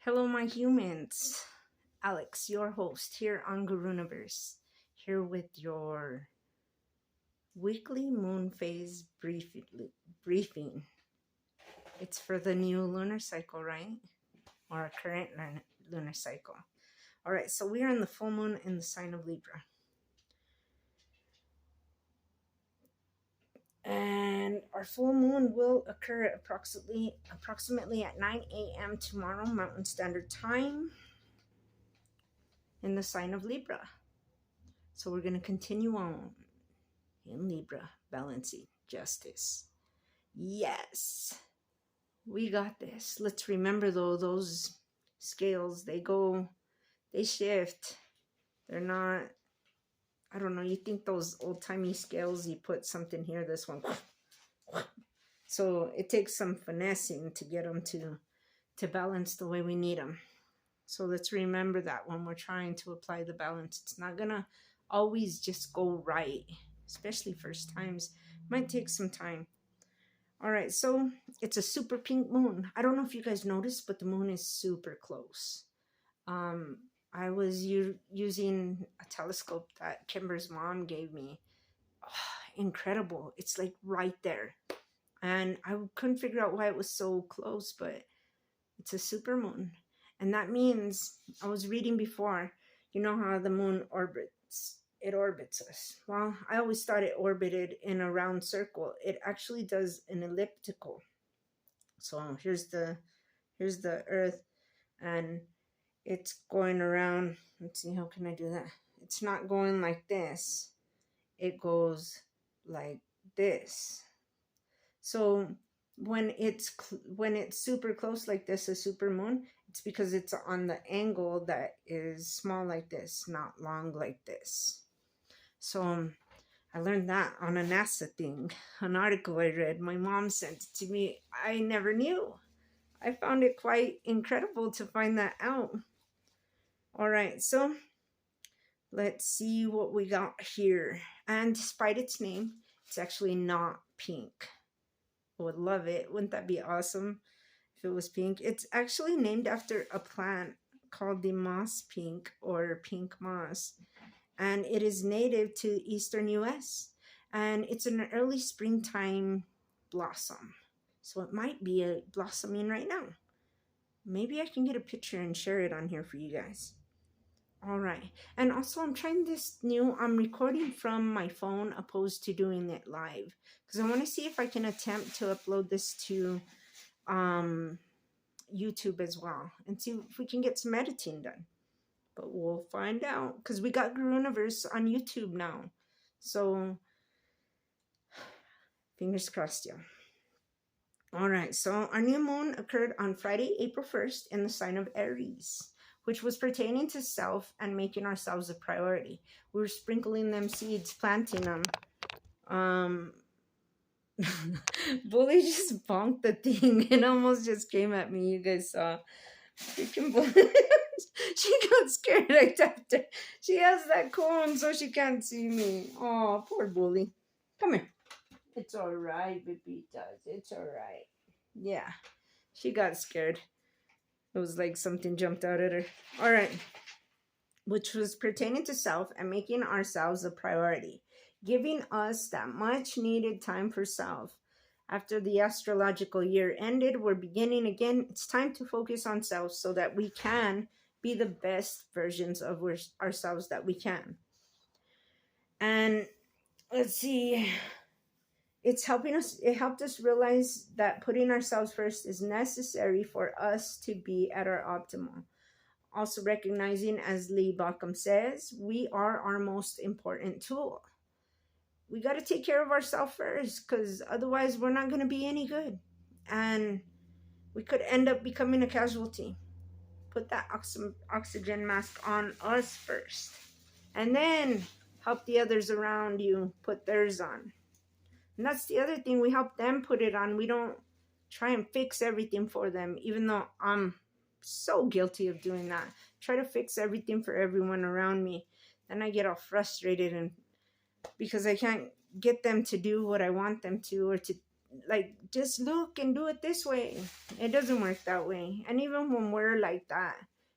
Hello, my humans. Alex, your host here on Guruniverse, here with your weekly moon phase briefing. It's for the new lunar cycle, right? Or a current lunar cycle. All right, so we are in the full moon in the sign of Libra. And our full moon will occur at approximately at 9 a.m. tomorrow, Mountain Standard Time, in the sign of Libra. So we're going to continue on in Libra, balancing justice. Yes, we got this. Let's remember though, those scales, they shift. They're not, I don't know, you think those old timey scales, you put something here, this one. So it takes some finessing to get them to balance the way we need them. So let's remember that when we're trying to apply the balance. It's not gonna always just go right, especially first times. Might take some time. All right, so it's a super pink moon. I don't know if you guys noticed, but the moon is super close. I was using a telescope that Kimber's mom gave me. Oh, incredible. It's like right there. And I couldn't figure out why it was so close, but it's a super moon. And that means, I was reading before, you know how the moon orbits us. Well, I always thought it orbited in a round circle. It actually does an elliptical. So here's the Earth, and it's going around. Let's see, how can I do that? It's not going like this. It goes like this. So when it's super close like this, a super moon, it's because it's on the angle that is small like this, not long like this. So I learned that on a NASA thing, an article I read. My mom sent it to me. I never knew. I found it quite incredible to find that out. All right, so let's see what we got here. And despite its name, it's actually not pink. I would love it. Wouldn't that be awesome if it was pink? It's actually named after a plant called the moss pink or pink moss. And it is native to eastern US. And it's an early springtime blossom. So it might be blossoming right now. Maybe I can get a picture and share it on here for you guys. All right. And also I'm trying this I'm recording from my phone opposed to doing it live. Because I want to see if I can attempt to upload this to YouTube as well. And see if we can get some editing done. But we'll find out, because we got Guruniverse on YouTube now. So, fingers crossed, yeah. All right, so our new moon occurred on Friday, April 1st in the sign of Aries, which was pertaining to self and making ourselves a priority. We were sprinkling them seeds, planting them. Bully just bonked the thing and almost just came at me. You guys saw. Freaking Bully. She got scared. I tapped her. She has that cone so she can't see me. Oh, poor Bully. Come here. It's all right, Bebitas. It's all right. Yeah. She got scared. It was like something jumped out at her. All right. Which was pertaining to self and making ourselves a priority. Giving us that much needed time for self. After the astrological year ended, we're beginning again. It's time to focus on self so that we can be the best versions of ourselves that we can. And let's see, it helped us realize that putting ourselves first is necessary for us to be at our optimal. Also recognizing, as Lee Bauckham says, we are our most important tool. We got to take care of ourselves first, because otherwise we're not going to be any good. And we could end up becoming a casualty. Put that oxygen mask on us first. And then help the others around you put theirs on. And that's the other thing. We help them put it on. We don't try and fix everything for them, even though I'm so guilty of doing that. Try to fix everything for everyone around me. Then I get all frustrated, and because I can't get them to do what I want them to, or to like, just look and do it this way. It doesn't work that way. And even when we're like that,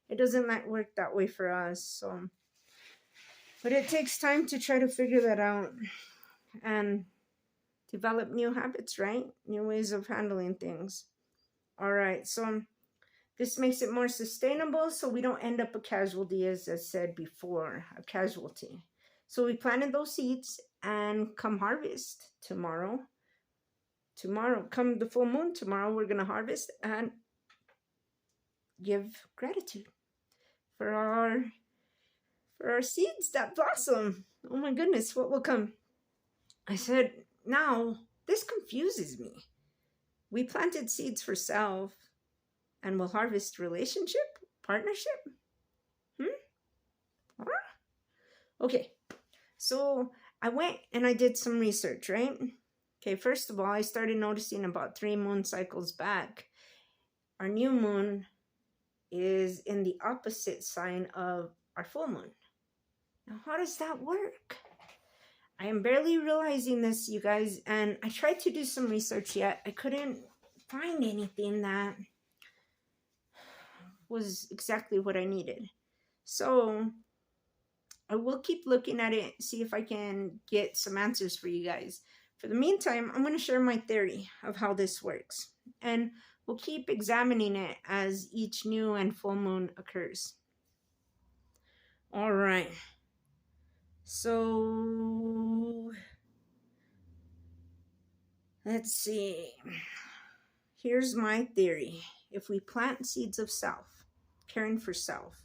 it doesn't work that way for us. So, but it takes time to try to figure that out and develop new habits, right? New ways of handling things. All right. So this makes it more sustainable so we don't end up a casualty, as I said before, a casualty. So we planted those seeds, and come harvest tomorrow, come the full moon tomorrow, we're going to harvest and give gratitude for our seeds that blossom. Oh my goodness, what will come? I said, now this confuses me. We planted seeds for self and will harvest relationship, partnership. Okay, so I went and I did some research, right? Okay, first of all, I started noticing about 3 moon cycles back, our new moon is in the opposite sign of our full moon. Now, how does that work? I am barely realizing this, you guys, and I tried to do some research yet. I couldn't find anything that was exactly what I needed. So I will keep looking at it, see if I can get some answers for you guys. For the meantime, I'm going to share my theory of how this works, and we'll keep examining it as each new and full moon occurs. All right. So let's see. Here's my theory. If we plant seeds of self, caring for self,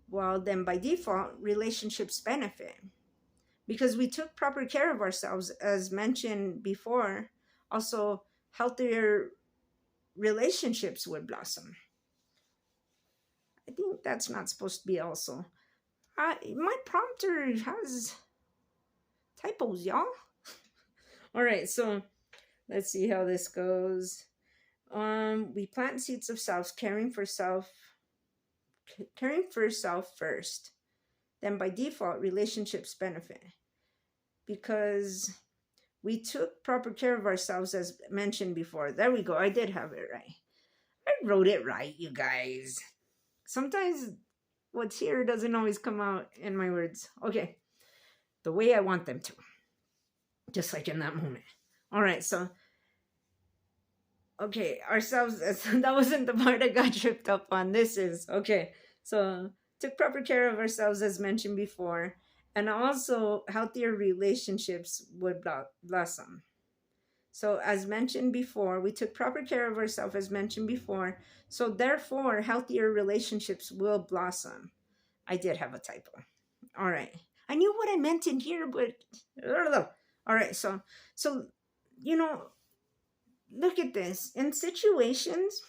well, then by default, relationships benefit. Because we took proper care of ourselves, as mentioned before, also healthier relationships would blossom. I think that's not supposed to be also. My prompter has typos, y'all. All right, so let's see how this goes. We plant seeds of self, caring for self first. Then by default, relationships benefit. Because we took proper care of ourselves, as mentioned before. There we go. I did have it right. I wrote it right, you guys. Sometimes what's here doesn't always come out in my words. Okay. The way I want them to. Just like in that moment. All right. So, okay. Ourselves. That wasn't the part I got tripped up on. This is. Okay. So, took proper care of ourselves, as mentioned before. And also, healthier relationships would blossom. So, as mentioned before, we took proper care of ourselves, as mentioned before. So, therefore, healthier relationships will blossom. I did have a typo. All right. I knew what I meant in here, but... All right. So, you know, look at this. In situations,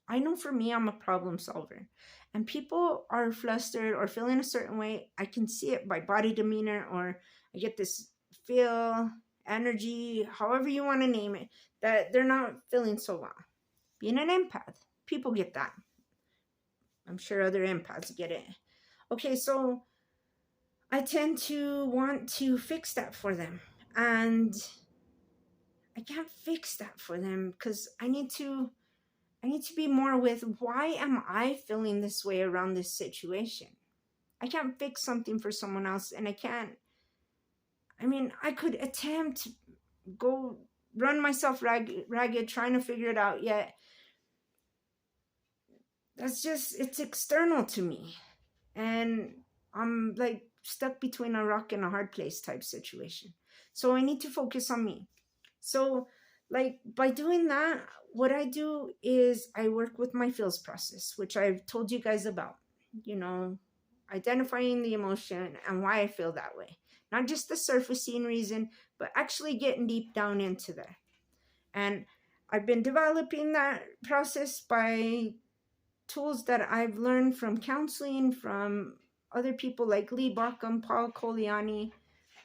I know for me, I'm a problem solver. And people are flustered or feeling a certain way. I can see it by body demeanor, or I get this feel, energy, however you want to name it, that they're not feeling so well. Being an empath, people get that. I'm sure other empaths get it. Okay, so I tend to want to fix that for them. And I can't fix that for them because I need to be more with, why am I feeling this way around this situation? I can't fix something for someone else, and I could attempt, go run myself ragged trying to figure it out, yet it's external to me. And I'm like stuck between a rock and a hard place type situation. So I need to focus on me. So like by doing that, what I do is I work with my feels process, which I've told you guys about, identifying the emotion and why I feel that way. Not just the surfacing reason, but actually getting deep down into there. And I've been developing that process by tools that I've learned from counseling, from other people like Lee Bauckham, Paul Colliani,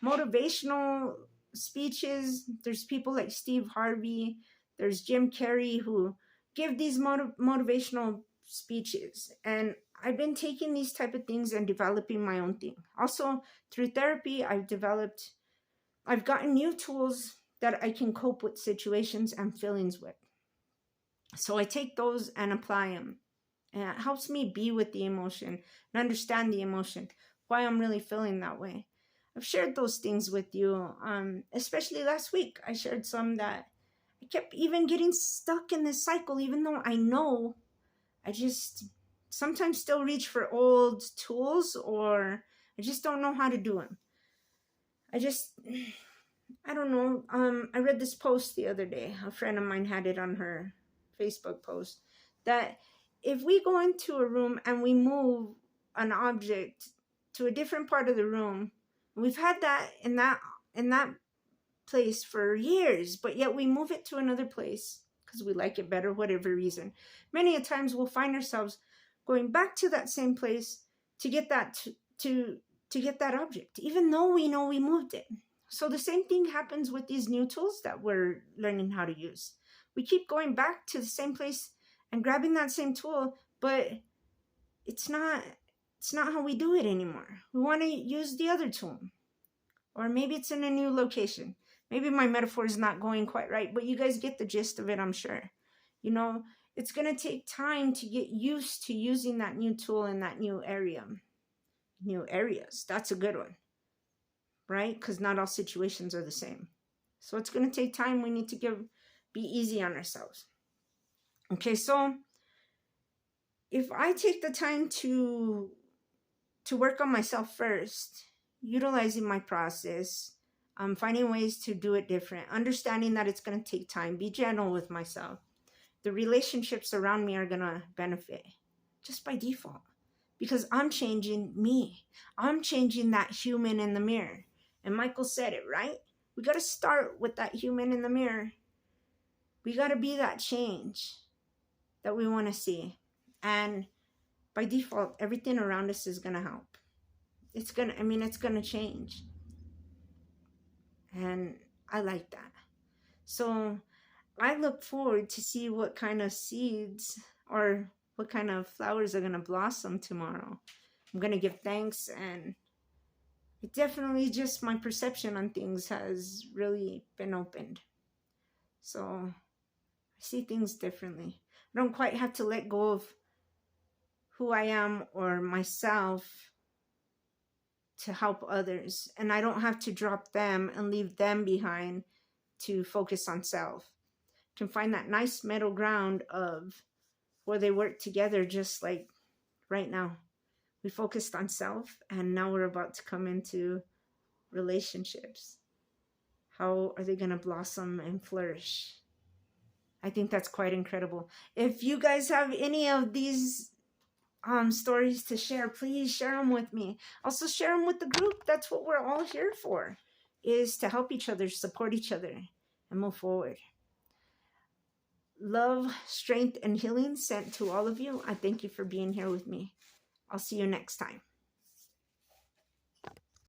motivational speeches. There's people like Steve Harvey. There's Jim Carrey who give these motivational speeches. And I've been taking these type of things and developing my own thing. Also, through therapy, I've gotten new tools that I can cope with situations and feelings with. So I take those and apply them. And it helps me be with the emotion and understand the emotion, why I'm really feeling that way. I've shared those things with you, especially last week. I shared some that I kept even getting stuck in this cycle, even though I know I just sometimes still reach for old tools, or I just don't know how to do them. I don't know. I read this post the other day. A friend of mine had it on her Facebook post that if we go into a room and we move an object to a different part of the room, we've had that in that place for years, but yet we move it to another place because we like it better, whatever reason. Many a times we'll find ourselves going back to that same place to get that to get that object, even though we know we moved it. So the same thing happens with these new tools that we're learning how to use. We keep going back to the same place and grabbing that same tool, but it's not how we do it anymore. We want to use the other tool. Or maybe it's in a new location. Maybe my metaphor is not going quite right, but you guys get the gist of it, I'm sure. You know, it's going to take time to get used to using that new tool in that new area. New areas, that's a good one, right? Because not all situations are the same. So it's going to take time. We need to be easy on ourselves. Okay, so if I take the time to work on myself first, utilizing my process, finding ways to do it different, understanding that it's going to take time, be gentle with myself, the relationships around me are going to benefit just by default, because I'm changing me. I'm changing that human in the mirror. And Michael said it, right? We got to start with that human in the mirror. We got to be that change that we want to see. And by default, everything around us is going to help. It's going to change. And I like that. So I look forward to see what kind of seeds or what kind of flowers are going to blossom tomorrow. I'm going to give thanks, and it definitely just my perception on things has really been opened. So I see things differently. I don't quite have to let go of who I am or myself to help others. And I don't have to drop them and leave them behind to focus on self. I can find that nice middle ground of where they work together, just like right now. We focused on self, and now we're about to come into relationships. How are they going to blossom and flourish? I think that's quite incredible. If you guys have any of these stories to share, please share them with me. Also share them with the group. That's what we're all here for, is to help each other, support each other, and move forward. Love, strength, and healing sent to all of you. I thank you for being here with me. I'll see you next time.